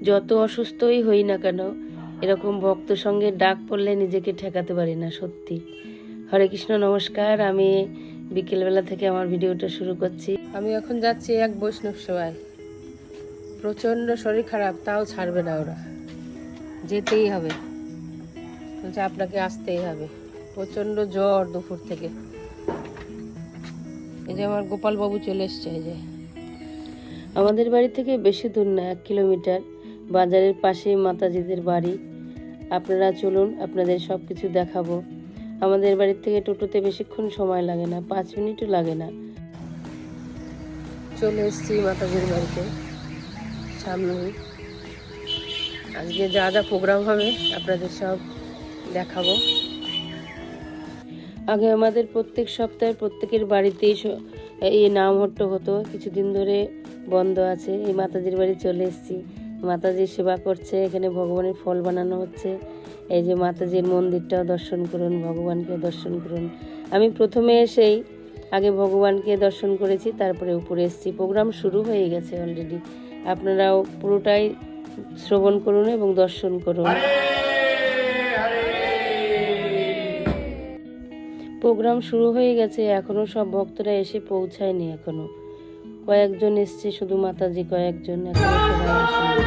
যত অসুস্থই হই না কেন, এরকম ভক্ত সঙ্গে ডাক পড়লে নিজেকে ঠেকাতে পারি না সত্যি। হরে কৃষ্ণ, নমস্কার। আমি বিকেলবেলা থেকে আমার ভিডিওটা শুরু করছি। আমি এখন যাচ্ছি এক বৈষ্ণব সেবায়। প্রচণ্ড শরীর খারাপ, তাও ছাড়বে না ওরা, যেতেই হবে। বলছে আপনাকে আসতেই হবে। প্রচণ্ড জ্বর দুপুর থেকে। এই যে আমার গোপালবাবু চলে এসছে। এই যে আমাদের বাড়ি থেকে বেশি দূর না, 1 কিলোমিটার। বাজারের পাশেই মাতাজিদের বাড়ি। আপনারা চলুন, আপনাদের সব কিছু দেখাবো। আমাদের বাড়ির থেকে টোটোতে বেশিক্ষণ সময় লাগে না, 5 মিনিটও লাগে না। চলে এসেছি মাতাজির বাড়িতে, সামনেই। আজকে যা যা প্রোগ্রাম হবে আপনাদের সব দেখাবো। আগে আমাদের প্রত্যেক সপ্তাহে প্রত্যেকের বাড়িতেই এই নামহট্ট হতো, কিছুদিন ধরে বন্ধ আছে। এই মাতাজির বাড়ি চলে এসেছি, মাতাজির সেবা করছে। এখানে ভগবানের ফল বানানো হচ্ছে। এই যে মাতাজির মন্দিরটাও দর্শন করুন, ভগবানকে দর্শন করুন। আমি প্রথমে এসেই আগে ভগবানকে দর্শন করেছি, তারপরে উপরে এসেছি। প্রোগ্রাম শুরু হয়ে গেছে অলরেডি। আপনারাও পুরোটাই শ্রবণ করুন এবং দর্শন করুন। প্রোগ্রাম শুরু হয়ে গেছে, এখনো সব ভক্তরা এসে পৌঁছায়নি। এখনো কয়েকজন এসছে, শুধু মাতাজি কয়েকজন, এখনো সবাই আসেনি।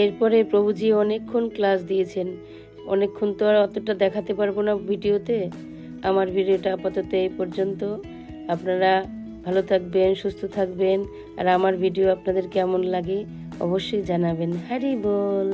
এরপরে প্রভুজি অনেকক্ষণ ক্লাস দিয়েছেন। অনেকক্ষণ তো আর অতটা দেখাতে পারবো না ভিডিওতে। আমার ভিডিওটা আপাতত এই পর্যন্ত। আপনারা ভালো থাকবেন, সুস্থ থাকবেন। আর আমার ভিডিও আপনাদের কেমন লাগে অবশ্যই জানাবেন। হরি বল।